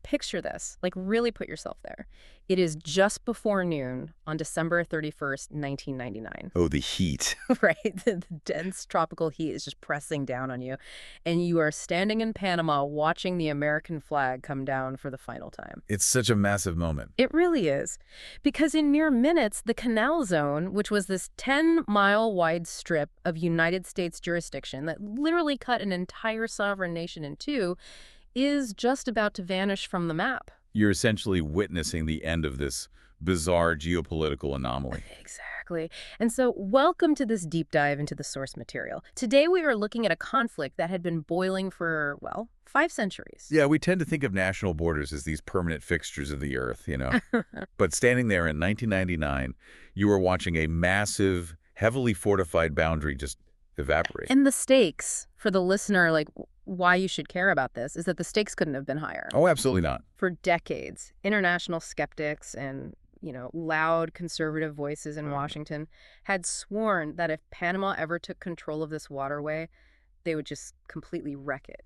picture this, like really put yourself there. It is just before noon on December 31st, 1999. Oh, the heat. Right? The dense tropical heat is just pressing down on you. And you are standing in Panama watching the American flag come down for the final time. It's such a massive moment. It really is. Because in mere minutes, the Canal Zone, which was this 10-mile wide strip of United States jurisdiction that literally cut an entire sovereign nation in two, is just about to vanish from the map. You're essentially witnessing the end of this bizarre geopolitical anomaly. Exactly. And so welcome to this deep dive into the source material. Today we are looking at a conflict that had been boiling for, well, 5 centuries. Yeah, we tend to think of national borders as these permanent fixtures of the earth, But standing there in 1999, you were watching a massive, heavily fortified boundary just evaporate. And the stakes, for the listener, like why you should care about this, is that the stakes couldn't have been higher. Oh, absolutely not. For decades, international skeptics and loud conservative voices in Washington had sworn that if Panama ever took control of this waterway, they would just completely wreck it.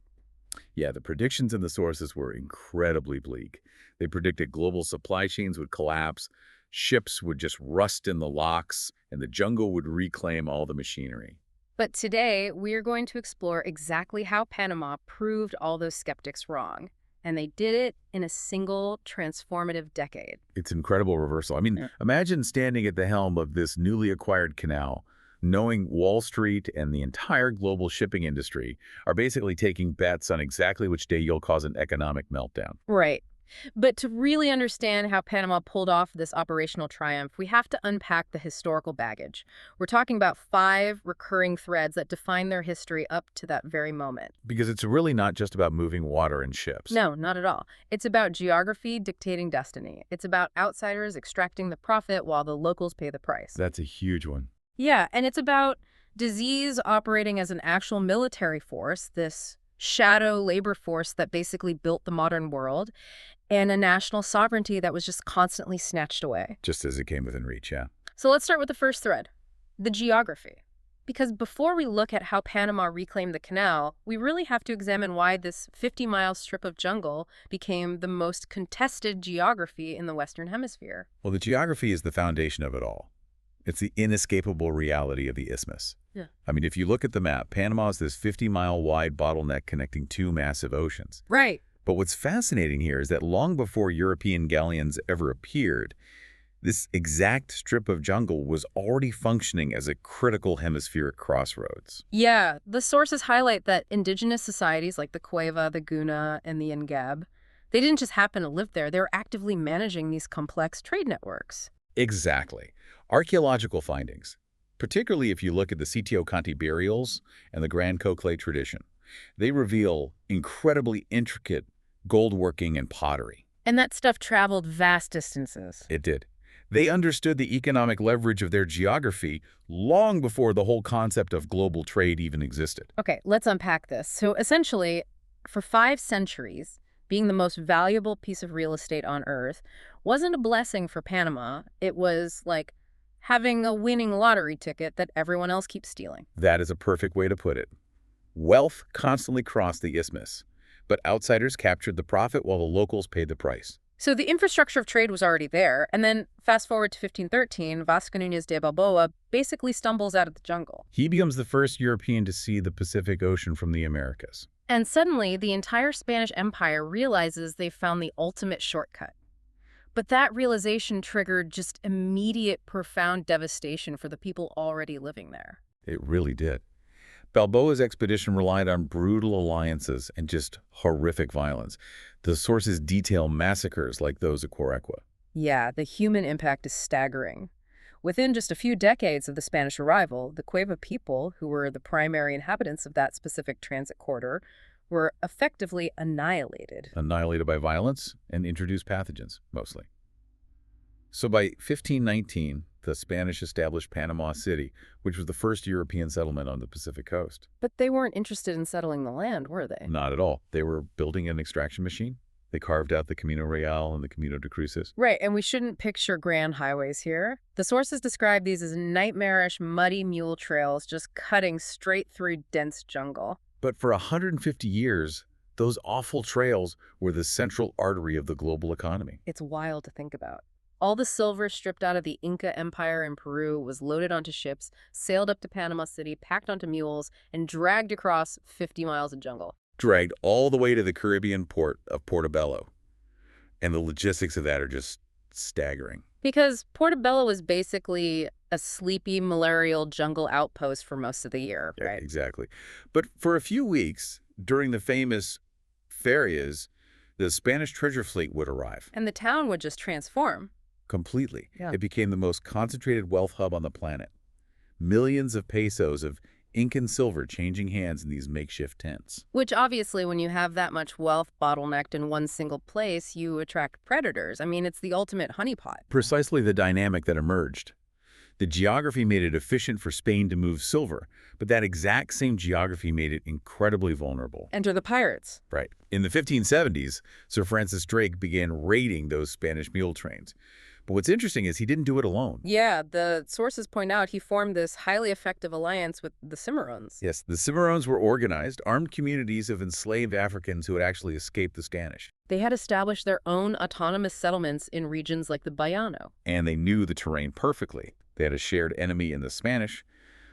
Yeah, the predictions in the sources were incredibly bleak. They predicted global supply chains would collapse, ships would just rust in the locks, and the jungle would reclaim all the machinery. But today, we are going to explore exactly how Panama proved all those skeptics wrong. And they did it in a single transformative decade. It's incredible reversal. Imagine standing at the helm of this newly acquired canal, knowing Wall Street and the entire global shipping industry are basically taking bets on exactly which day you'll cause an economic meltdown. Right. But to really understand how Panama pulled off this operational triumph, we have to unpack the historical baggage. We're talking about 5 recurring threads that define their history up to that very moment. Because it's really not just about moving water and ships. No, not at all. It's about geography dictating destiny. It's about outsiders extracting the profit while the locals pay the price. That's a huge one. Yeah, and it's about disease operating as an actual military force, this shadow labor force that basically built the modern world, and a national sovereignty that was just constantly snatched away. Just as it came within reach, yeah. So let's start with the first thread, the geography. Because before we look at how Panama reclaimed the canal, we really have to examine why this 50-mile strip of jungle became the most contested geography in the Western Hemisphere. Well, the geography is the foundation of it all. It's the inescapable reality of the isthmus. Yeah. If you look at the map, Panama is this 50-mile wide bottleneck connecting 2 massive oceans. Right. But what's fascinating here is that long before European galleons ever appeared, this exact strip of jungle was already functioning as a critical hemispheric crossroads. Yeah, the sources highlight that indigenous societies like the Cueva, the Guna, and the Ngab, they didn't just happen to live there. They were actively managing these complex trade networks. Exactly. Archaeological findings, particularly if you look at the Sitio Canti burials and the Grand Cocle tradition, they reveal incredibly intricate goldworking and pottery. And that stuff traveled vast distances. It did. They understood the economic leverage of their geography long before the whole concept of global trade even existed. Okay, let's unpack this. So essentially, for 5 centuries, being the most valuable piece of real estate on Earth wasn't a blessing for Panama. It was like having a winning lottery ticket that everyone else keeps stealing. That is a perfect way to put it. Wealth constantly crossed the isthmus, but outsiders captured the profit while the locals paid the price. So the infrastructure of trade was already there, and then fast forward to 1513, Vasco Núñez de Balboa basically stumbles out of the jungle. He becomes the first European to see the Pacific Ocean from the Americas. And suddenly, the entire Spanish Empire realizes they've found the ultimate shortcut. But that realization triggered just immediate, profound devastation for the people already living there. It really did. Balboa's expedition relied on brutal alliances and just horrific violence. The sources detail massacres like those at Querequa. Yeah, the human impact is staggering. Within just a few decades of the Spanish arrival, the Cueva people, who were the primary inhabitants of that specific transit corridor, were effectively annihilated. Annihilated by violence and introduced pathogens, mostly. So by 1519, the Spanish established Panama City, which was the first European settlement on the Pacific coast. But they weren't interested in settling the land, were they? Not at all. They were building an extraction machine. They carved out the Camino Real and the Camino de Cruces. Right, and we shouldn't picture grand highways here. The sources describe these as nightmarish, muddy mule trails just cutting straight through dense jungle. But for 150 years, Those awful trails were the central artery of the global economy. It's wild to think about. All the silver stripped out of the Inca Empire in Peru was loaded onto ships, sailed up to Panama City, packed onto mules, and dragged across 50 miles of jungle. Dragged all the way to the Caribbean port of Portobello. And the logistics of that are just staggering. Because Portobello was basically a sleepy, malarial jungle outpost for most of the year, Yeah, right? exactly. But for a few weeks, during the famous ferias, the Spanish treasure fleet would arrive. And the town would just transform. Completely. Yeah. It became the most concentrated wealth hub on the planet. Millions of pesos of Incan silver changing hands in these makeshift tents. Which obviously, when you have that much wealth bottlenecked in one single place, you attract predators. I mean, it's the ultimate honeypot. Precisely the dynamic that emerged. The geography made it efficient for Spain to move silver, but that exact same geography made it incredibly vulnerable. Enter the pirates. Right. In the 1570s, Sir Francis Drake began raiding those Spanish mule trains. But what's interesting is he didn't do it alone. Yeah, the sources point out he formed this highly effective alliance with the Cimarrones. Yes, the Cimarrones were organized, armed communities of enslaved Africans who had actually escaped the Spanish. They had established their own autonomous settlements in regions like the Bayano. And they knew the terrain perfectly. They had a shared enemy in the Spanish,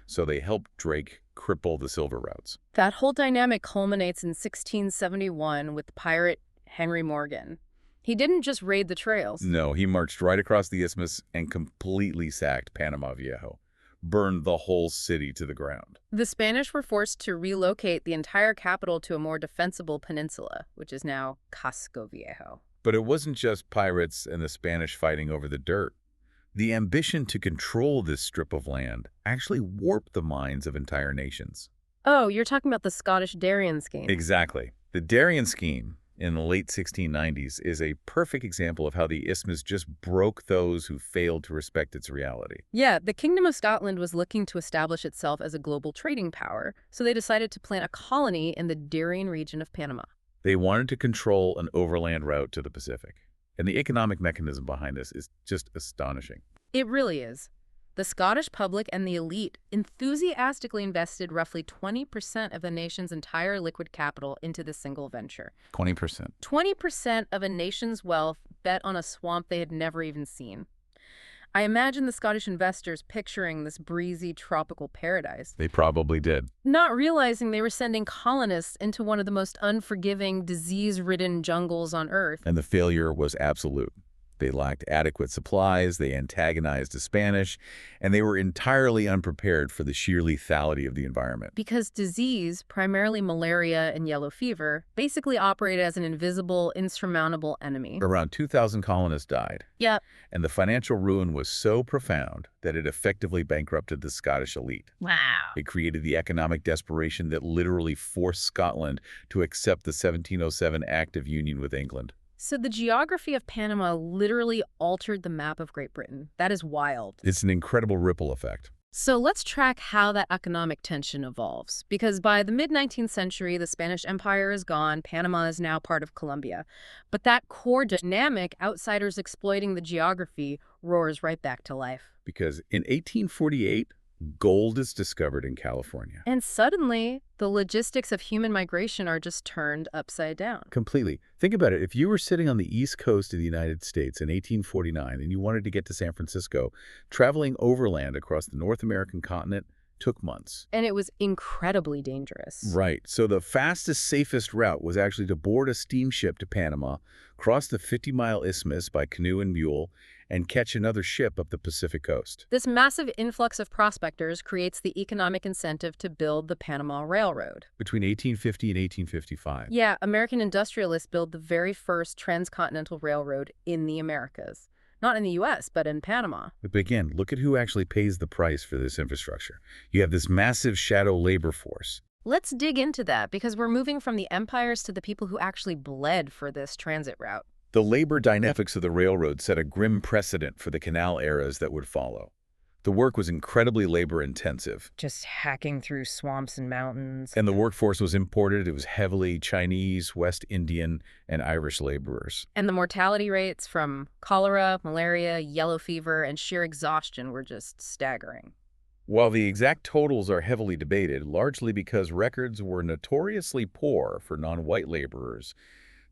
so they helped Drake cripple the silver routes. That whole dynamic culminates in 1671 with pirate Henry Morgan. He didn't just raid the trails. No, he marched right across the isthmus and completely sacked Panama Viejo, burned the whole city to the ground. The Spanish were forced to relocate the entire capital to a more defensible peninsula, which is now Casco Viejo. But it wasn't just pirates and the Spanish fighting over the dirt. The ambition to control this strip of land actually warped the minds of entire nations. Oh, you're talking about the Scottish Darien scheme. Exactly. The Darien scheme in the late 1690s is a perfect example of how the isthmus just broke those who failed to respect its reality. Yeah, the Kingdom of Scotland was looking to establish itself as a global trading power, so they decided to plant a colony in the Darien region of Panama. They wanted to control an overland route to the Pacific. And the economic mechanism behind this is just astonishing. It really is. The Scottish public and the elite enthusiastically invested roughly 20% of the nation's entire liquid capital into this single venture. 20%. 20% of a nation's wealth bet on a swamp they had never even seen. I imagine the Scottish investors picturing this breezy tropical paradise, They probably did. not realizing they were sending colonists into one of the most unforgiving, disease-ridden jungles on Earth. And the failure was absolute. They lacked adequate supplies, they antagonized the Spanish, and they were entirely unprepared for the sheer lethality of the environment. Because disease, primarily malaria and yellow fever, basically operated as an invisible, insurmountable enemy. Around 2,000 colonists died, Yep. and the financial ruin was so profound that it effectively bankrupted the Scottish elite. Wow. It created the economic desperation that literally forced Scotland to accept the 1707 Act of Union with England. So the geography of Panama literally altered the map of Great Britain. That is wild. It's an incredible ripple effect. So let's track how that economic tension evolves. Because by the mid-19th century, the Spanish Empire is gone. Panama is now part of Colombia. But that core dynamic, outsiders exploiting the geography, roars right back to life. Because in 1848, gold is discovered in California. And suddenly, the logistics of human migration are just turned upside down. Completely. Think about it. If you were sitting on the east coast of the United States in 1849 and you wanted to get to San Francisco, traveling overland across the North American continent took months. And it was incredibly dangerous. Right. So the fastest, safest route was actually to board a steamship to Panama, cross the 50-mile isthmus by canoe and mule, and catch another ship up the Pacific coast. This massive influx of prospectors creates the economic incentive to build the Panama Railroad. Between 1850 and 1855. Yeah, American industrialists built the very first transcontinental railroad in the Americas. Not in the U.S., but in Panama. But again, look at who actually pays the price for this infrastructure. You have this massive shadow labor force. Let's dig into that, because we're moving from the empires to the people who actually bled for this transit route. The labor dynamics of the railroad set a grim precedent for the canal eras that would follow. The work was incredibly labor-intensive. Just hacking through swamps and mountains. And the workforce was imported. It was heavily Chinese, West Indian, and Irish laborers. And the mortality rates from cholera, malaria, yellow fever, and sheer exhaustion were just staggering. While the exact totals are heavily debated, largely because records were notoriously poor for non-white laborers,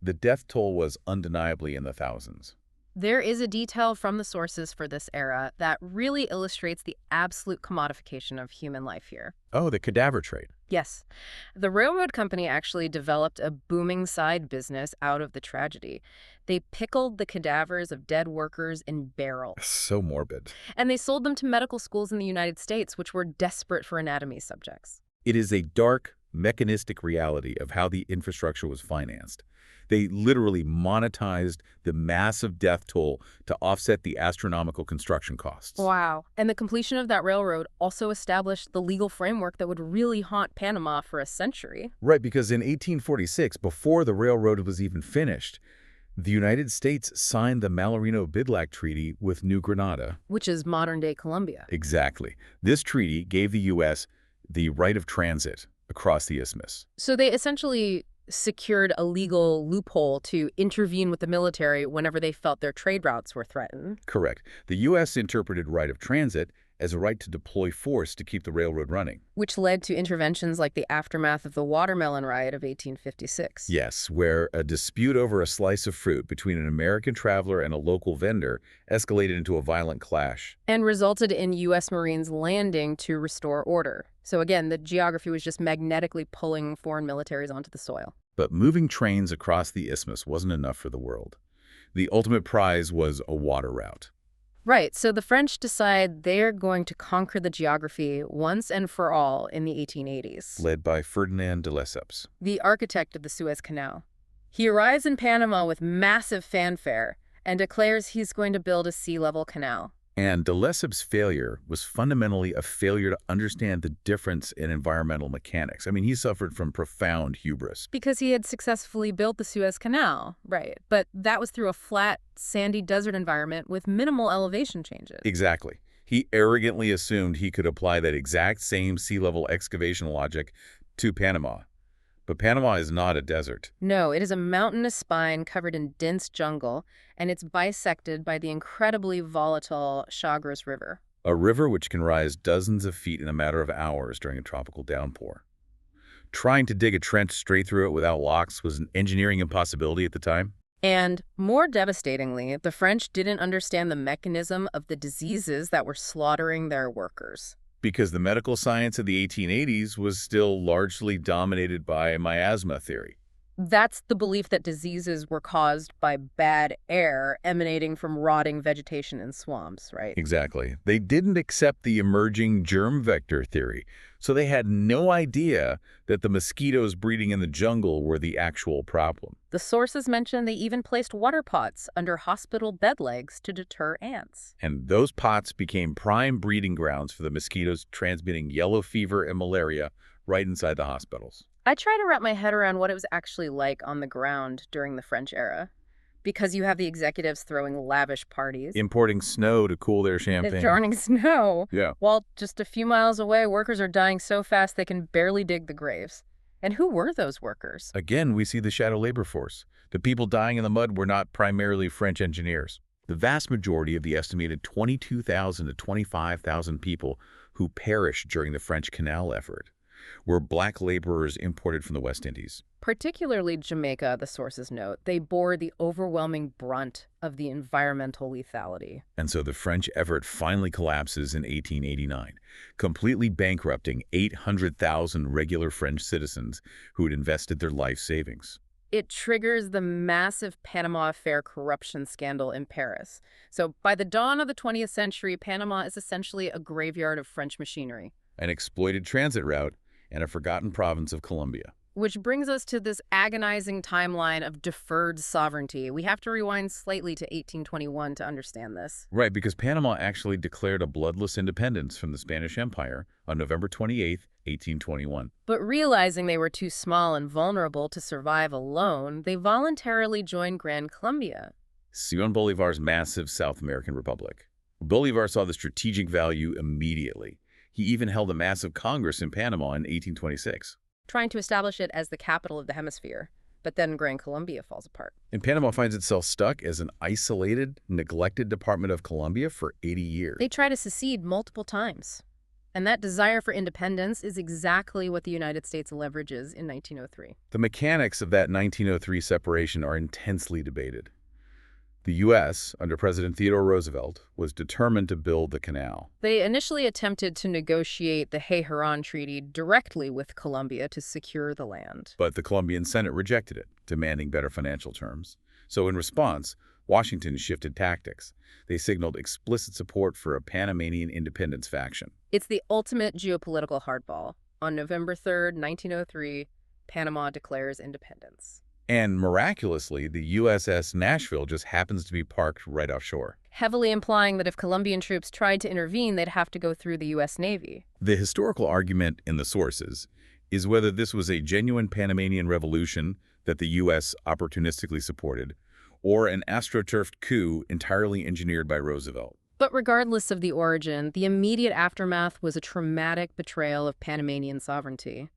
the death toll was undeniably in the thousands. There is a detail from the sources for this era that really illustrates the absolute commodification of human life here. Oh, the cadaver trade. Yes, the railroad company actually developed a booming side business out of the tragedy. They pickled the cadavers of dead workers in barrels, So morbid. and they sold them to medical schools in the United States, which were desperate for anatomy subjects. It is a dark, mechanistic reality of how the infrastructure was financed. They literally monetized the massive death toll to offset the astronomical construction costs. Wow. And the completion of that railroad also established the legal framework that would really haunt Panama for a century. Right, because in 1846, before the railroad was even finished, the United States signed the Mallarino-Bidlack Treaty with New Granada. Which is modern-day Colombia. Exactly. This treaty gave the U.S. the right of transit across the isthmus. So they essentially secured a legal loophole to intervene with the military whenever they felt their trade routes were threatened. Correct. The U.S. interpreted right of transit as a right to deploy force to keep the railroad running. Which led to interventions like the aftermath of the watermelon riot of 1856. Yes, where a dispute over a slice of fruit between an American traveler and a local vendor escalated into a violent clash. And resulted in U.S. Marines landing to restore order. So again, the geography was just magnetically pulling foreign militaries onto the soil. But moving trains across the isthmus wasn't enough for the world. The ultimate prize was a water route. Right, so the French decide they're going to conquer the geography once and for all in the 1880s. Led by Ferdinand de Lesseps. The architect of the Suez Canal. He arrives in Panama with massive fanfare and declares he's going to build a sea-level canal. And de Lesseps' failure was fundamentally a failure to understand the difference in environmental mechanics. I mean, he suffered from profound hubris. Because he had successfully built the Suez Canal, right. But that was through a flat, sandy desert environment with minimal elevation changes. Exactly. He arrogantly assumed he could apply that exact same sea-level excavation logic to Panama. But Panama is not a desert. No, it is a mountainous spine covered in dense jungle, and it's bisected by the incredibly volatile Chagres River. A river which can rise dozens of feet in a matter of hours during a tropical downpour. Trying to dig a trench straight through it without locks was an engineering impossibility at the time. And more devastatingly, the French didn't understand the mechanism of the diseases that were slaughtering their workers. Because the medical science of the 1880s was still largely dominated by miasma theory. That's the belief that diseases were caused by bad air emanating from rotting vegetation in swamps, right? Exactly. They didn't accept the emerging germ vector theory, so they had no idea that the mosquitoes breeding in the jungle were the actual problem. The sources mention they even placed water pots under hospital bed legs to deter ants. And those pots became prime breeding grounds for the mosquitoes transmitting yellow fever and malaria right inside the hospitals. I try to wrap my head around what it was actually like on the ground during the French era. Because you have the executives throwing lavish parties. Importing snow to cool their champagne. Burning snow. Yeah. While just a few miles away, workers are dying so fast they can barely dig the graves. And who were those workers? Again, we see the shadow labor force. The people dying in the mud were not primarily French engineers. The vast majority of the estimated 22,000 to 25,000 people who perished during the French Canal effort were black laborers imported from the West Indies. Particularly Jamaica, the sources note, they bore the overwhelming brunt of the environmental lethality. And so the French effort finally collapses in 1889, completely bankrupting 800,000 regular French citizens who had invested their life savings. It triggers the massive Panama Affair corruption scandal in Paris. So by the dawn of the 20th century, Panama is essentially a graveyard of French machinery. An exploited transit route and a forgotten province of Colombia. Which brings us to this agonizing timeline of deferred sovereignty. We have to rewind slightly to 1821 to understand this. Right, because Panama actually declared a bloodless independence from the Spanish Empire on November 28, 1821. But realizing they were too small and vulnerable to survive alone, they voluntarily joined Gran Colombia. Simón Bolívar's massive South American republic. Bolívar saw the strategic value immediately. He even held a massive Congress in Panama in 1826. Trying to establish it as the capital of the hemisphere. But then Gran Colombia falls apart. And Panama finds itself stuck as an isolated, neglected department of Colombia for 80 years. They try to secede multiple times. And that desire for independence is exactly what the United States leverages in 1903. The mechanics of that 1903 separation are intensely debated. The U.S., under President Theodore Roosevelt, was determined to build the canal. They initially attempted to negotiate the Hay-Huron Treaty directly with Colombia to secure the land. But the Colombian Senate rejected it, demanding better financial terms. So in response, Washington shifted tactics. They signaled explicit support for a Panamanian independence faction. It's the ultimate geopolitical hardball. On November 3rd, 1903, Panama declares independence. And miraculously, the USS Nashville just happens to be parked right offshore. Heavily implying that if Colombian troops tried to intervene, they'd have to go through the U.S. Navy. The historical argument in the sources is whether this was a genuine Panamanian revolution that the U.S. opportunistically supported, or an astroturfed coup entirely engineered by Roosevelt. But regardless of the origin, the immediate aftermath was a traumatic betrayal of Panamanian sovereignty,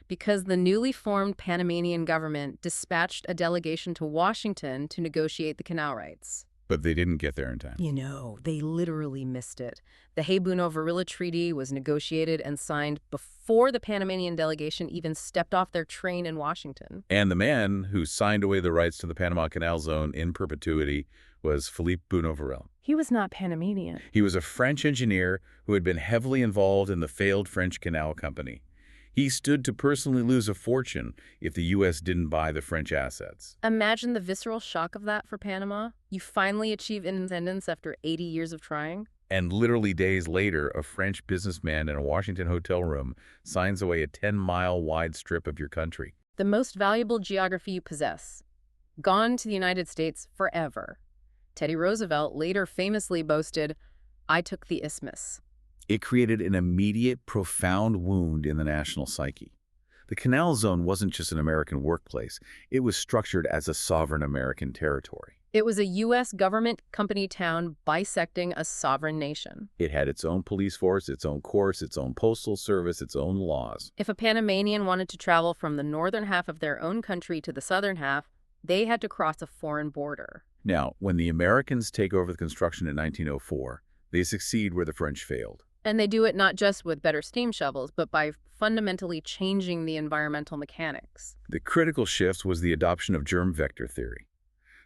because the newly formed Panamanian government dispatched a delegation to Washington to negotiate the canal rights. But they didn't get there in time. You know, they literally missed it. The Hay-Buno-Varilla Treaty was negotiated and signed before the Panamanian delegation even stepped off their train in Washington. And the man who signed away the rights to the Panama Canal Zone in perpetuity was Philippe Buno-Varilla. He was not Panamanian. He was a French engineer who had been heavily involved in the failed French Canal Company. He stood to personally lose a fortune if the U.S. didn't buy the French assets. Imagine the visceral shock of that for Panama. You finally achieve independence after 80 years of trying. And literally days later, a French businessman in a Washington hotel room signs away a 10-mile wide strip of your country. The most valuable geography you possess. Gone to the United States forever. Teddy Roosevelt later famously boasted, "I took the isthmus." It created an immediate, profound wound in the national psyche. The Canal Zone wasn't just an American workplace. It was structured as a sovereign American territory. It was a U.S. government company town bisecting a sovereign nation. It had its own police force, its own courts, its own postal service, its own laws. If a Panamanian wanted to travel from the northern half of their own country to the southern half, they had to cross a foreign border. Now, when the Americans take over the construction in 1904, they succeed where the French failed. And they do it not just with better steam shovels, but by fundamentally changing the environmental mechanics. The critical shift was the adoption of germ vector theory.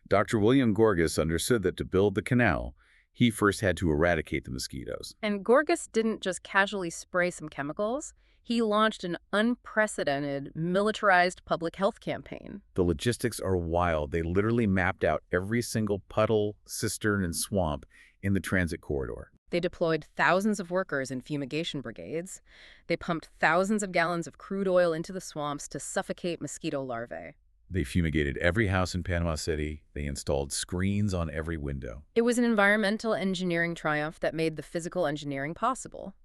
Dr. William Gorgas understood that to build the canal, he first had to eradicate the mosquitoes. And Gorgas didn't just casually spray some chemicals. He launched an unprecedented, militarized public health campaign. The logistics are wild. They literally mapped out every single puddle, cistern, and swamp in the transit corridor. They deployed thousands of workers in fumigation brigades. They pumped thousands of gallons of crude oil into the swamps to suffocate mosquito larvae. They fumigated every house in Panama City. They installed screens on every window. It was an environmental engineering triumph that made the physical engineering possible.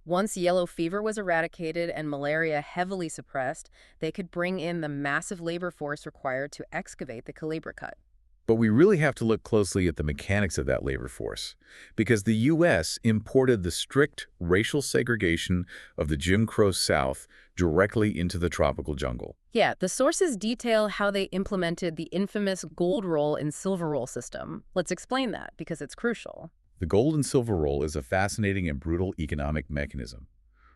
Once yellow fever was eradicated and malaria heavily suppressed, they could bring in the massive labor force required to excavate the Culebra Cut. But we really have to look closely at the mechanics of that labor force, because the U.S. imported the strict racial segregation of the Jim Crow South directly into the tropical jungle. Yeah, the sources detail how they implemented the infamous gold roll and silver roll system. Let's explain that, because it's crucial. The gold and silver roll is a fascinating and brutal economic mechanism.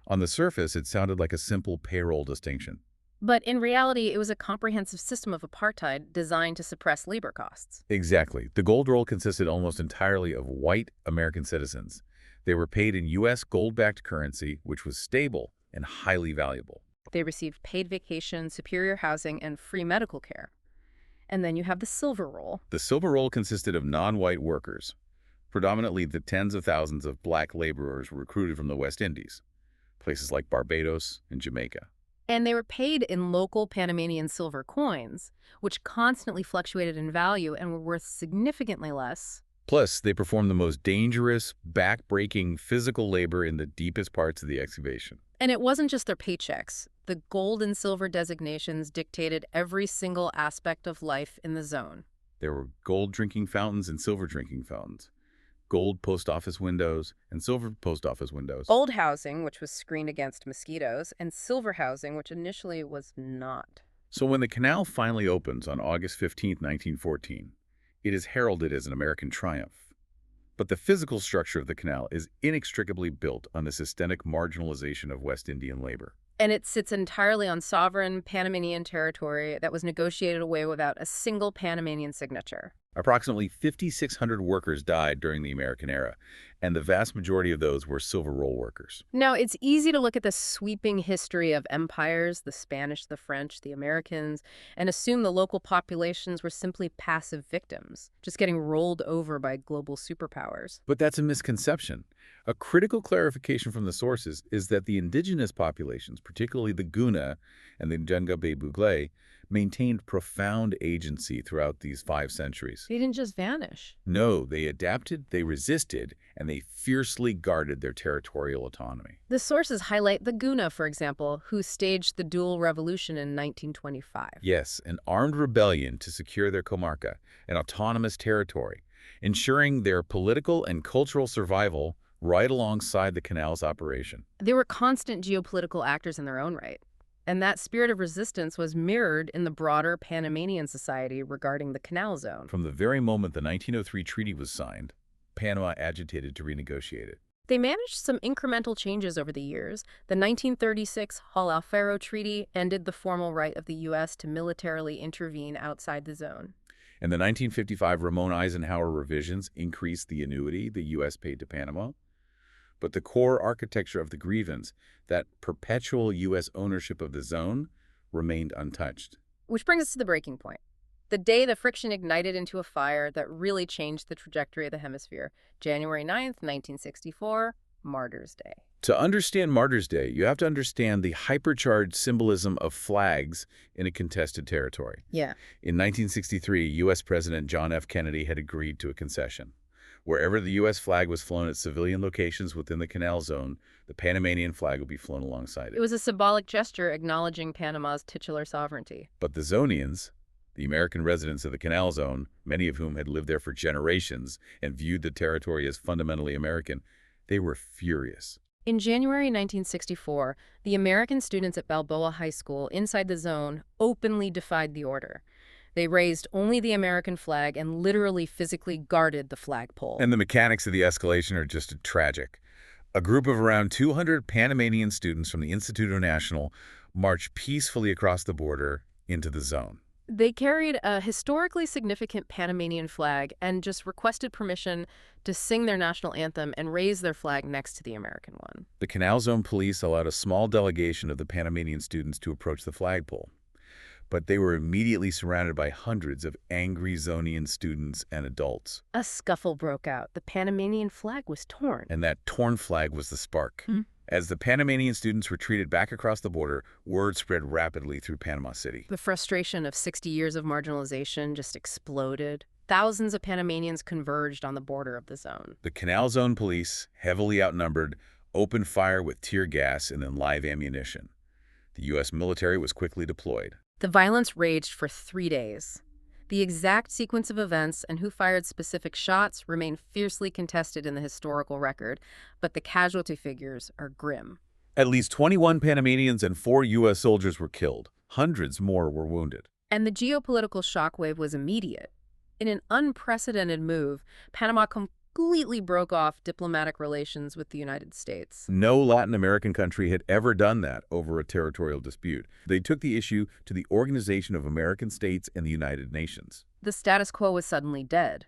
On the surface, it sounded like a simple payroll distinction. But in reality, it was a comprehensive system of apartheid designed to suppress labor costs. Exactly. The gold roll consisted almost entirely of white American citizens. They were paid in U.S. gold-backed currency, which was stable and highly valuable. They received paid vacation, superior housing, and free medical care. And then you have the silver roll. The silver roll consisted of non-white workers, predominantly the tens of thousands of black laborers recruited from the West Indies, places like Barbados and Jamaica. And they were paid in local Panamanian silver coins, which constantly fluctuated in value and were worth significantly less. Plus, they performed the most dangerous, back-breaking physical labor in the deepest parts of the excavation. And it wasn't just their paychecks. The gold and silver designations dictated every single aspect of life in the zone. There were gold drinking fountains and silver drinking fountains, gold post office windows and silver post office windows. Gold housing, which was screened against mosquitoes, and silver housing, which initially was not. So when the canal finally opens on August 15, 1914, it is heralded as an American triumph. But the physical structure of the canal is inextricably built on the systemic marginalization of West Indian labor. And it sits entirely on sovereign Panamanian territory that was negotiated away without a single Panamanian signature. Approximately 5,600 workers died during the American era, and the vast majority of those were silver roll workers. Now, it's easy to look at the sweeping history of empires, the Spanish, the French, the Americans, and assume the local populations were simply passive victims, just getting rolled over by global superpowers. But that's a misconception. A critical clarification from the sources is that the indigenous populations, particularly the Guna and the Njengabe Bugle, maintained profound agency throughout these 5 centuries. They didn't just vanish. No, they adapted, they resisted, and they fiercely guarded their territorial autonomy. The sources highlight the Guna, for example, who staged the dual revolution in 1925. Yes, an armed rebellion to secure their comarca, an autonomous territory, ensuring their political and cultural survival right alongside the canal's operation. They were constant geopolitical actors in their own right. And that spirit of resistance was mirrored in the broader Panamanian society regarding the Canal Zone. From the very moment the 1903 treaty was signed, Panama agitated to renegotiate it. They managed some incremental changes over the years. The 1936 Hall-Alfaro Treaty ended the formal right of the U.S. to militarily intervene outside the zone. And the 1955 Ramon Eisenhower revisions increased the annuity the U.S. paid to Panama. But the core architecture of the grievance, that perpetual U.S. ownership of the zone, remained untouched. Which brings us to the breaking point. The day the friction ignited into a fire that really changed the trajectory of the hemisphere. January 9th, 1964, Martyrs' Day. To understand Martyrs' Day, you have to understand the hypercharged symbolism of flags in a contested territory. Yeah. In 1963, U.S. President John F. Kennedy had agreed to a concession. Wherever the U.S. flag was flown at civilian locations within the Canal Zone, the Panamanian flag would be flown alongside It it. was a symbolic gesture acknowledging Panama's titular sovereignty. But the Zonians, the American residents of the Canal Zone, many of whom had lived there for generations and viewed the territory as fundamentally American, they were furious. In January 1964, the American students at Balboa High School inside the zone openly defied the order. They raised only the American flag and literally physically guarded the flagpole. And the mechanics of the escalation are just tragic. A group of around 200 Panamanian students from the Instituto Nacional marched peacefully across the border into the zone. They carried a historically significant Panamanian flag and just requested permission to sing their national anthem and raise their flag next to the American one. The Canal Zone police allowed a small delegation of the Panamanian students to approach the flagpole, but they were immediately surrounded by hundreds of angry Zonian students and adults. A scuffle broke out. The Panamanian flag was torn. And that torn flag was the spark. As the Panamanian students retreated back across the border, word spread rapidly through Panama City. The frustration of 60 years of marginalization just exploded. Thousands of Panamanians converged on the border of the zone. The Canal Zone police, heavily outnumbered, opened fire with tear gas and then live ammunition. The U.S. military was quickly deployed. The violence raged for 3 days. The exact sequence of events and who fired specific shots remain fiercely contested in the historical record, but the casualty figures are grim. At least 21 Panamanians and 4 U.S. soldiers were killed. Hundreds more were wounded. And the geopolitical shockwave was immediate. In an unprecedented move, Panama completely broke off diplomatic relations with the United States. No Latin American country had ever done that over a territorial dispute. They took the issue to the Organization of American States and the United Nations. The status quo was suddenly dead.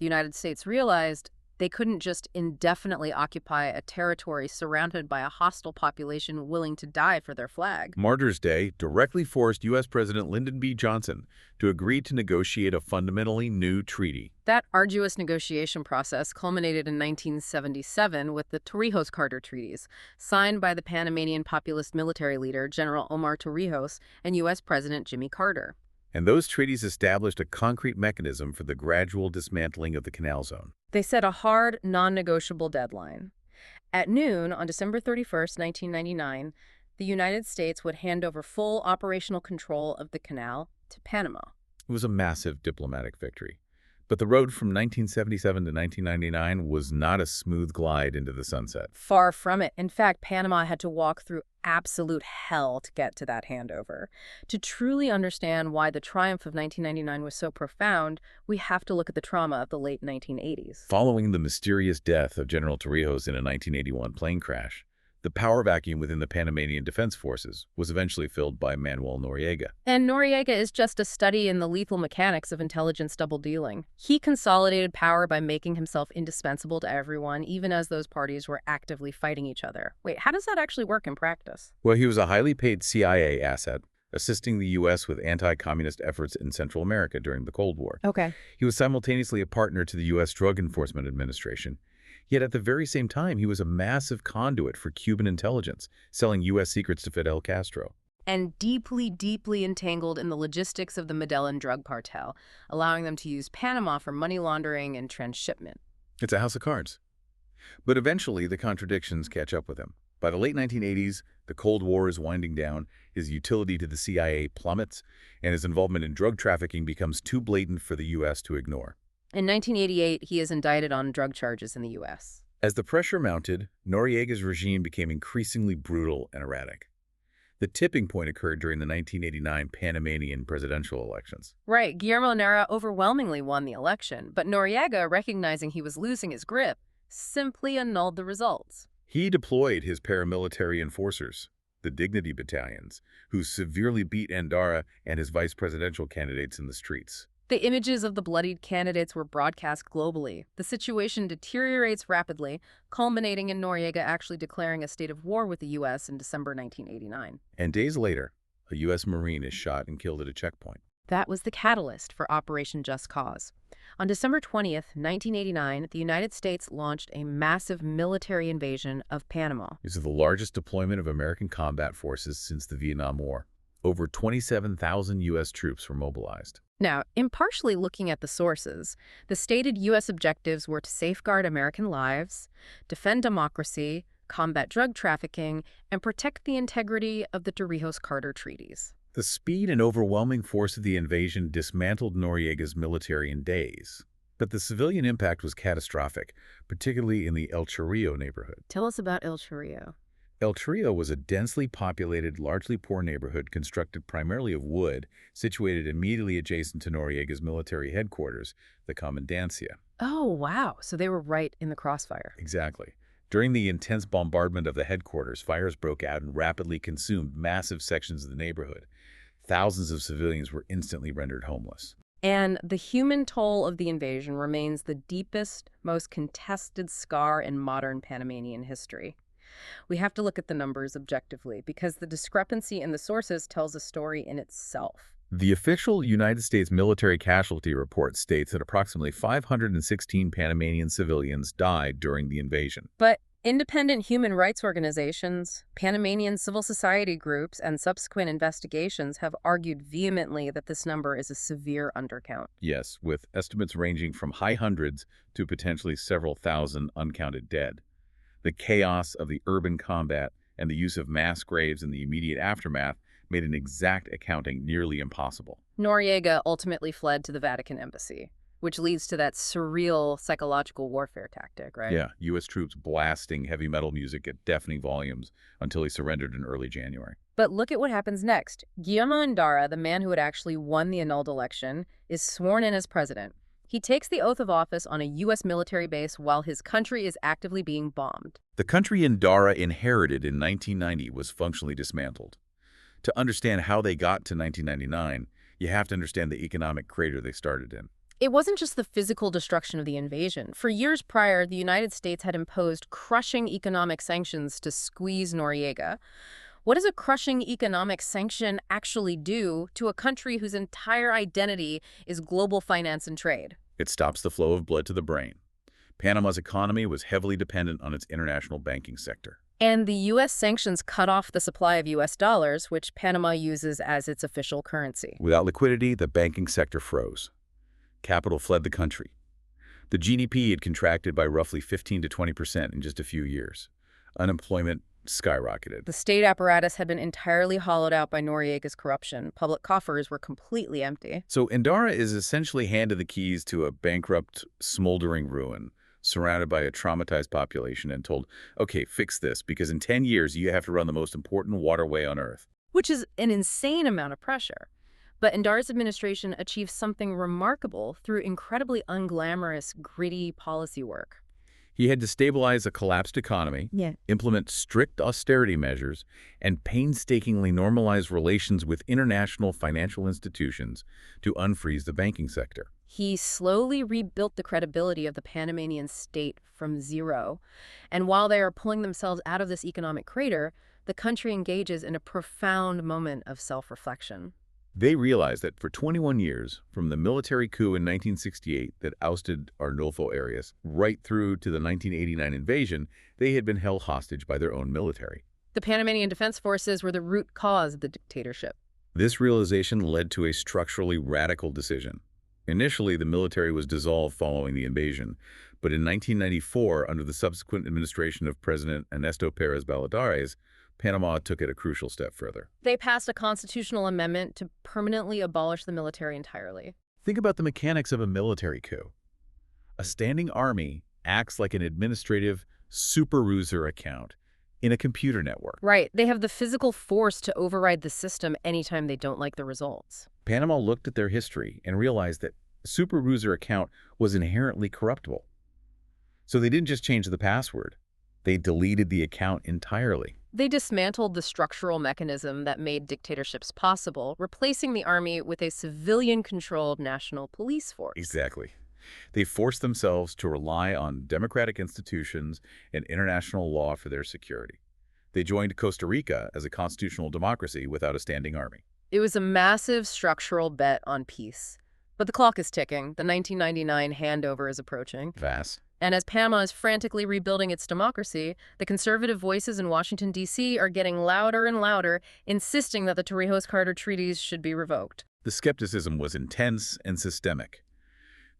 The United States realized they couldn't just indefinitely occupy a territory surrounded by a hostile population willing to die for their flag. Martyrs' Day directly forced U.S. President Lyndon B. Johnson to agree to negotiate a fundamentally new treaty. That arduous negotiation process culminated in 1977 with the Torrijos-Carter treaties, signed by the Panamanian populist military leader General Omar Torrijos and U.S. President Jimmy Carter. And those treaties established a concrete mechanism for the gradual dismantling of the Canal Zone. They set a hard, non-negotiable deadline. At noon on December 31st, 1999, the United States would hand over full operational control of the canal to Panama. It was a massive diplomatic victory. But the road from 1977 to 1999 was not a smooth glide into the sunset. Far from it. In fact, Panama had to walk through absolute hell to get to that handover. To truly understand why the triumph of 1999 was so profound, we have to look at the trauma of the late 1980s. Following the mysterious death of General Torrijos in a 1981 plane crash, the power vacuum within the Panamanian Defense Forces was eventually filled by Manuel Noriega. And Noriega is just a study in the lethal mechanics of intelligence double-dealing. He consolidated power by making himself indispensable to everyone, even as those parties were actively fighting each other. Wait, how does that actually work in practice? Well, he was a highly paid CIA asset, assisting the U.S. with anti-communist efforts in Central America during the Cold War. Okay. He was simultaneously a partner to the U.S. Drug Enforcement Administration. Yet at the very same time, he was a massive conduit for Cuban intelligence, selling U.S. secrets to Fidel Castro. And deeply, deeply entangled in the logistics of the Medellin drug cartel, allowing them to use Panama for money laundering and transshipment. It's a house of cards. But eventually, the contradictions catch up with him. By the late 1980s, the Cold War is winding down, his utility to the CIA plummets, and his involvement in drug trafficking becomes too blatant for the U.S. to ignore. In 1988, he is indicted on drug charges in the U.S. As the pressure mounted, Noriega's regime became increasingly brutal and erratic. The tipping point occurred during the 1989 Panamanian presidential elections. Right, Guillermo Endara overwhelmingly won the election, but Noriega, recognizing he was losing his grip, simply annulled the results. He deployed his paramilitary enforcers, the Dignity Battalions, who severely beat Endara and his vice presidential candidates in the streets. The images of the bloodied candidates were broadcast globally. The situation deteriorates rapidly, culminating in Noriega actually declaring a state of war with the U.S. in December 1989. And days later, a U.S. Marine is shot and killed at a checkpoint. That was the catalyst for Operation Just Cause. On December 20th, 1989, the United States launched a massive military invasion of Panama. This is the largest deployment of American combat forces since the Vietnam War. Over 27,000 U.S. troops were mobilized. Now, impartially looking at the sources, the stated U.S. objectives were to safeguard American lives, defend democracy, combat drug trafficking, and protect the integrity of the Torrijos-Carter treaties. The speed and overwhelming force of the invasion dismantled Noriega's military in days. But the civilian impact was catastrophic, particularly in the El Chorrillo neighborhood. Tell us about El Chorrillo. El Chorrillo was a densely populated, largely poor neighborhood constructed primarily of wood, situated immediately adjacent to Noriega's military headquarters, the Comandancia. Oh, wow. So they were right in the crossfire. Exactly. During the intense bombardment of the headquarters, fires broke out and rapidly consumed massive sections of the neighborhood. Thousands of civilians were instantly rendered homeless. And the human toll of the invasion remains the deepest, most contested scar in modern Panamanian history. We have to look at the numbers objectively because the discrepancy in the sources tells a story in itself. The official United States military casualty report states that approximately 516 Panamanian civilians died during the invasion. But independent human rights organizations, Panamanian civil society groups, and subsequent investigations have argued vehemently that this number is a severe undercount. Yes, with estimates ranging from high hundreds to potentially several thousand uncounted dead. The chaos of the urban combat and the use of mass graves in the immediate aftermath made an exact accounting nearly impossible. Noriega ultimately fled to the Vatican embassy, which leads to that surreal psychological warfare tactic, right? Yeah, U.S. troops blasting heavy metal music at deafening volumes until he surrendered in early January. But look at what happens next. Guillermo Endara, the man who had actually won the annulled election, is sworn in as president. He takes the oath of office on a U.S. military base while his country is actively being bombed. The country Endara inherited in 1990 was functionally dismantled. To understand how they got to 1999, you have to understand the economic crater they started in. It wasn't just the physical destruction of the invasion. For years prior, the United States had imposed crushing economic sanctions to squeeze Noriega. What does a crushing economic sanction actually do to a country whose entire identity is global finance and trade? It stops the flow of blood to the brain. Panama's economy was heavily dependent on its international banking sector. And the U.S. sanctions cut off the supply of U.S. dollars, which Panama uses as its official currency. Without liquidity, the banking sector froze. Capital fled the country. The GDP had contracted by roughly 15 to 20% in just a few years. Unemployment skyrocketed. The state apparatus had been entirely hollowed out by Noriega's corruption. Public coffers were completely empty. So Endara is essentially handed the keys to a bankrupt, smoldering ruin, surrounded by a traumatized population and told, okay, fix this, because in 10 years you have to run the most important waterway on Earth. Which is an insane amount of pressure. But Endara's administration achieved something remarkable through incredibly unglamorous, gritty policy work. He had to stabilize a collapsed economy, implement strict austerity measures, and painstakingly normalize relations with international financial institutions to unfreeze the banking sector. He slowly rebuilt the credibility of the Panamanian state from zero. And while they are pulling themselves out of this economic crater, the country engages in a profound moment of self-reflection. They realized that for 21 years, from the military coup in 1968 that ousted Arnulfo Arias right through to the 1989 invasion, they had been held hostage by their own military. The Panamanian Defense Forces were the root cause of the dictatorship. This realization led to a structurally radical decision. Initially, the military was dissolved following the invasion, but in 1994, under the subsequent administration of President Ernesto Pérez Valladares, Panama took it a crucial step further. They passed a constitutional amendment to permanently abolish the military entirely. Think about the mechanics of a military coup. A standing army acts like an administrative super user account in a computer network. Right. They have the physical force to override the system anytime they don't like the results. Panama looked at their history and realized that a super user account was inherently corruptible. So they didn't just change the password. They deleted the account entirely. They dismantled the structural mechanism that made dictatorships possible, replacing the army with a civilian-controlled national police force. Exactly. They forced themselves to rely on democratic institutions and international law for their security. They joined Costa Rica as a constitutional democracy without a standing army. It was a massive structural bet on peace. But the clock is ticking. The 1999 handover is approaching. Vast. And as Panama is frantically rebuilding its democracy, the conservative voices in Washington, D.C. are getting louder and louder, insisting that the Torrijos-Carter treaties should be revoked. The skepticism was intense and systemic.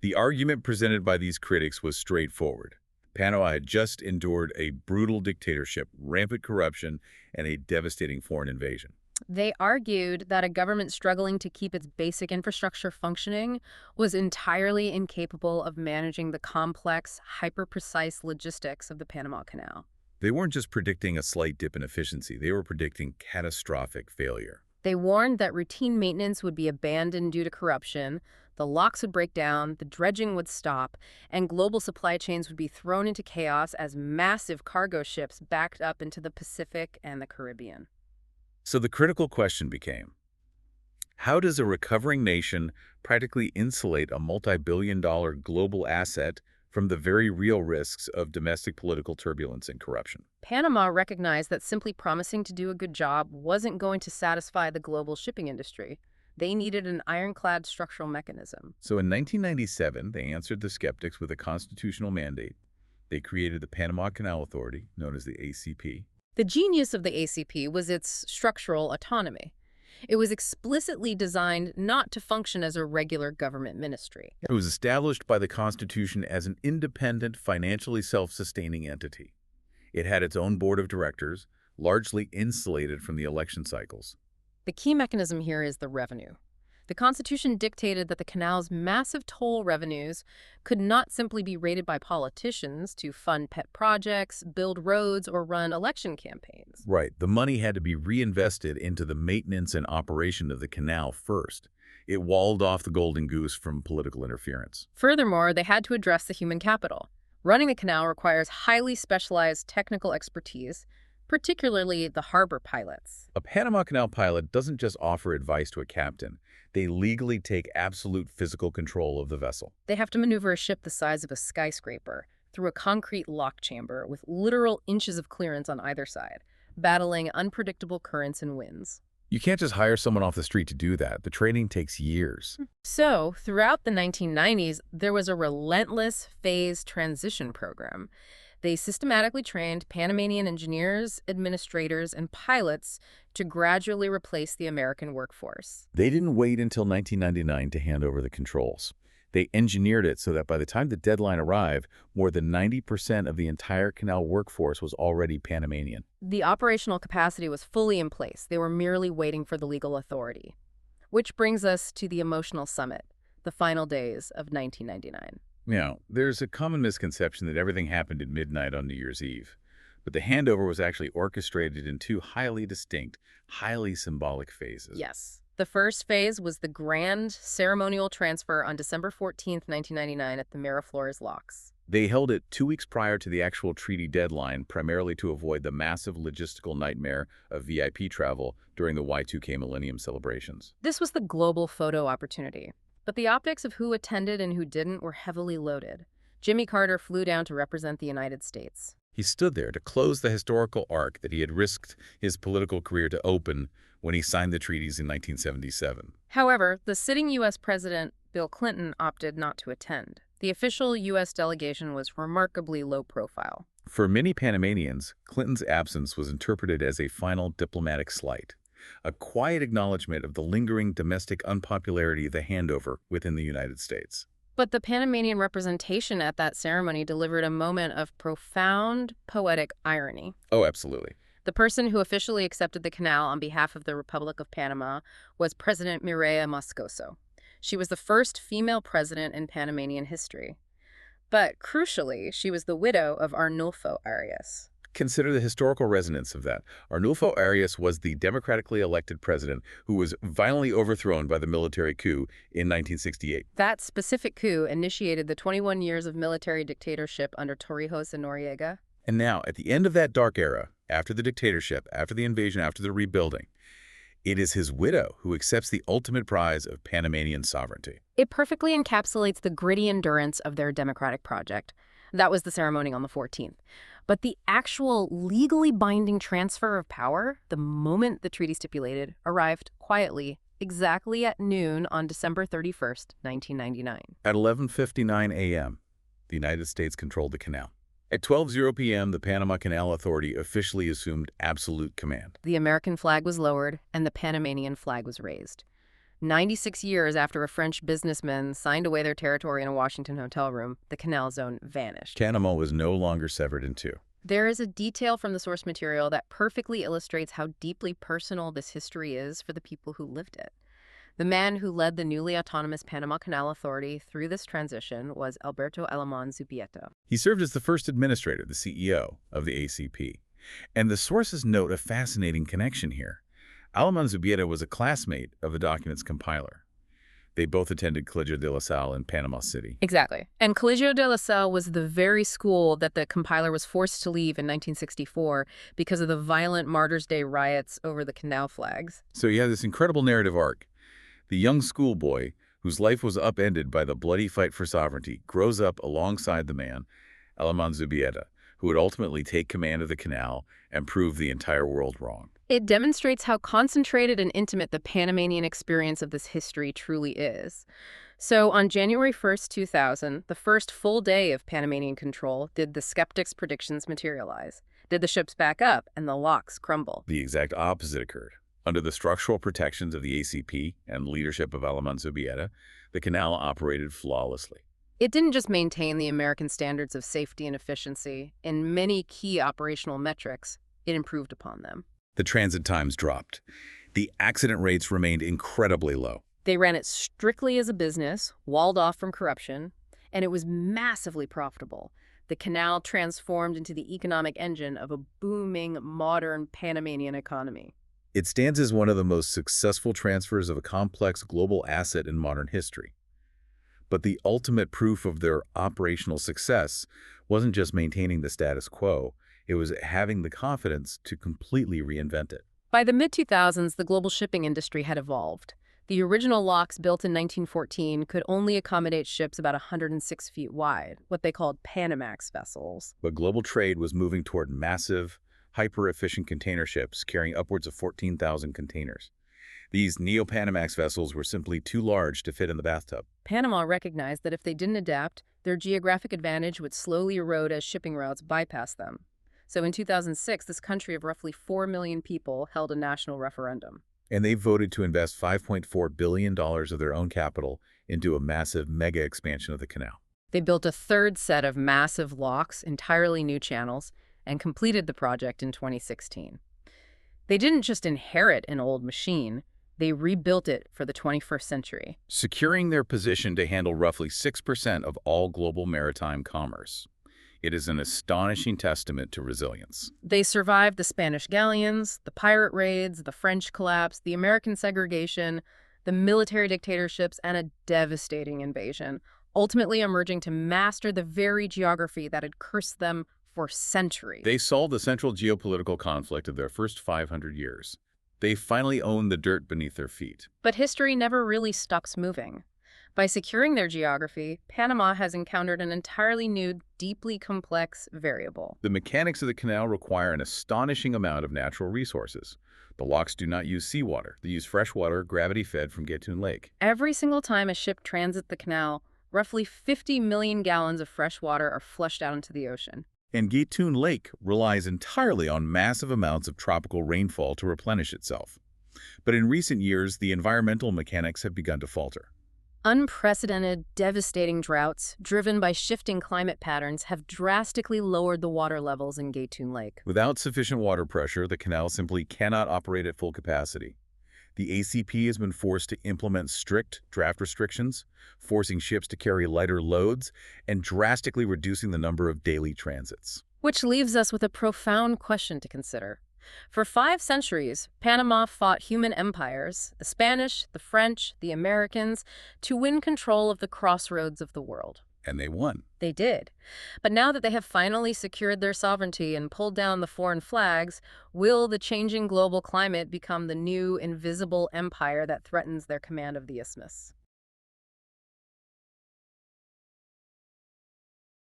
The argument presented by these critics was straightforward. Panama had just endured a brutal dictatorship, rampant corruption, and a devastating foreign invasion. They argued that a government struggling to keep its basic infrastructure functioning was entirely incapable of managing the complex, hyper-precise logistics of the Panama Canal. They weren't just predicting a slight dip in efficiency, they were predicting catastrophic failure. They warned that routine maintenance would be abandoned due to corruption, the locks would break down, the dredging would stop, and global supply chains would be thrown into chaos as massive cargo ships backed up into the Pacific and the Caribbean. So the critical question became, how does a recovering nation practically insulate a multi-billion-dollar global asset from the very real risks of domestic political turbulence and corruption? Panama recognized that simply promising to do a good job wasn't going to satisfy the global shipping industry. They needed an ironclad structural mechanism. So in 1997, they answered the skeptics with a constitutional mandate. They created the Panama Canal Authority, known as the ACP. The genius of the ACP was its structural autonomy. It was explicitly designed not to function as a regular government ministry. It was established by the Constitution as an independent, financially self-sustaining entity. It had its own board of directors, largely insulated from the election cycles. The key mechanism here is the revenue. The Constitution dictated that the canal's massive toll revenues could not simply be raided by politicians to fund pet projects, build roads, or run election campaigns. Right. The money had to be reinvested into the maintenance and operation of the canal first. It walled off the golden goose from political interference. Furthermore, they had to address the human capital. Running the canal requires highly specialized technical expertise, particularly the harbor pilots. A Panama Canal pilot doesn't just offer advice to a captain. They legally take absolute physical control of the vessel. They have to maneuver a ship the size of a skyscraper through a concrete lock chamber with literal inches of clearance on either side, battling unpredictable currents and winds. You can't just hire someone off the street to do that. The training takes years. So, throughout the 1990s, there was a relentless phase transition program. They systematically trained Panamanian engineers, administrators, and pilots to gradually replace the American workforce. They didn't wait until 1999 to hand over the controls. They engineered it so that by the time the deadline arrived, more than 90% of the entire canal workforce was already Panamanian. The operational capacity was fully in place. They were merely waiting for the legal authority. Which brings us to the emotional summit, the final days of 1999. There's a common misconception that everything happened at midnight on New Year's Eve. But the handover was actually orchestrated in two highly distinct, highly symbolic phases. Yes. The first phase was the grand ceremonial transfer on December 14th, 1999 at the Miraflores Locks. They held it 2 weeks prior to the actual treaty deadline, primarily to avoid the massive logistical nightmare of VIP travel during the Y2K Millennium celebrations. This was the global photo opportunity. But the optics of who attended and who didn't were heavily loaded. Jimmy Carter flew down to represent the United States. He stood there to close the historical arc that he had risked his political career to open when he signed the treaties in 1977. However, the sitting U.S. President, Bill Clinton, opted not to attend. The official U.S. delegation was remarkably low profile. For many Panamanians, Clinton's absence was interpreted as a final diplomatic slight, a quiet acknowledgement of the lingering domestic unpopularity of the handover within the United States. But the Panamanian representation at that ceremony delivered a moment of profound poetic irony. Oh, absolutely. The person who officially accepted the canal on behalf of the Republic of Panama was President Mireya Moscoso. She was the first female president in Panamanian history. But crucially, she was the widow of Arnulfo Arias. Consider the historical resonance of that. Arnulfo Arias was the democratically elected president who was violently overthrown by the military coup in 1968. That specific coup initiated the 21 years of military dictatorship under Torrijos and Noriega. And now, at the end of that dark era, after the dictatorship, after the invasion, after the rebuilding, it is his widow who accepts the ultimate prize of Panamanian sovereignty. It perfectly encapsulates the gritty endurance of their democratic project. That was the ceremony on the 14th. But the actual legally binding transfer of power, the moment the treaty stipulated, arrived quietly, exactly at noon on December 31st, 1999. At 11:59 a.m., the United States controlled the canal. At 12:00 p.m., the Panama Canal Authority officially assumed absolute command. The American flag was lowered, and the Panamanian flag was raised. 96 years after a French businessman signed away their territory in a Washington hotel room, the Canal Zone vanished. Panama was no longer severed in two. There is a detail from the source material that perfectly illustrates how deeply personal this history is for the people who lived it. The man who led the newly autonomous Panama Canal Authority through this transition was Alberto Alemán Zubieta. He served as the first administrator, the CEO, of the ACP. And the sources note a fascinating connection here. Alemán Zubieta was a classmate of the document's compiler. They both attended Colegio de la Salle in Panama City. Exactly. And Colegio de la Salle was the very school that the compiler was forced to leave in 1964 because of the violent Martyrs' Day riots over the canal flags. So you have this incredible narrative arc. The young schoolboy, whose life was upended by the bloody fight for sovereignty, grows up alongside the man, Alemán Zubieta, who would ultimately take command of the canal and prove the entire world wrong. It demonstrates how concentrated and intimate the Panamanian experience of this history truly is. So on January 1st, 2000, the first full day of Panamanian control, did the skeptics' predictions materialize? Did the ships back up and the locks crumble? The exact opposite occurred. Under the structural protections of the ACP and leadership of Alemán Zubieta, the canal operated flawlessly. It didn't just maintain the American standards of safety and efficiency. In many key operational metrics, it improved upon them. The transit times dropped. The accident rates remained incredibly low. They ran it strictly as a business, walled off from corruption, and it was massively profitable. The canal transformed into the economic engine of a booming, modern Panamanian economy. It stands as one of the most successful transfers of a complex global asset in modern history. But the ultimate proof of their operational success wasn't just maintaining the status quo, it was having the confidence to completely reinvent it. By the mid-2000s, the global shipping industry had evolved. The original locks built in 1914 could only accommodate ships about 106 feet wide, what they called Panamax vessels. But global trade was moving toward massive, hyper-efficient container ships carrying upwards of 14,000 containers. These neo-Panamax vessels were simply too large to fit in the bathtub. Panama recognized that if they didn't adapt, their geographic advantage would slowly erode as shipping routes bypassed them. So in 2006, this country of roughly 4 million people held a national referendum. And they voted to invest $5.4 billion of their own capital into a massive mega expansion of the canal. They built a third set of massive locks, entirely new channels, and completed the project in 2016. They didn't just inherit an old machine, they rebuilt it for the 21st century. Securing their position to handle roughly 6% of all global maritime commerce. It is an astonishing testament to resilience. They survived the Spanish galleons, the pirate raids, the French collapse, the American segregation, the military dictatorships, and a devastating invasion, ultimately emerging to master the very geography that had cursed them for centuries. They solved the central geopolitical conflict of their first 500 years. They finally owned the dirt beneath their feet. But history never really stops moving. By securing their geography, Panama has encountered an entirely new, deeply complex variable. The mechanics of the canal require an astonishing amount of natural resources. The locks do not use seawater. They use fresh water, gravity-fed from Gatun Lake. Every single time a ship transits the canal, roughly 50 million gallons of fresh water are flushed out into the ocean. And Gatun Lake relies entirely on massive amounts of tropical rainfall to replenish itself. But in recent years, the environmental mechanics have begun to falter. Unprecedented, devastating droughts, driven by shifting climate patterns, have drastically lowered the water levels in Gatun Lake. Without sufficient water pressure, the canal simply cannot operate at full capacity. The ACP has been forced to implement strict draft restrictions, forcing ships to carry lighter loads and drastically reducing the number of daily transits. Which leaves us with a profound question to consider. For 5 centuries, Panama fought human empires, the Spanish, the French, the Americans, to win control of the crossroads of the world. And they won. They did. But now that they have finally secured their sovereignty and pulled down the foreign flags, will the changing global climate become the new invisible empire that threatens their command of the isthmus?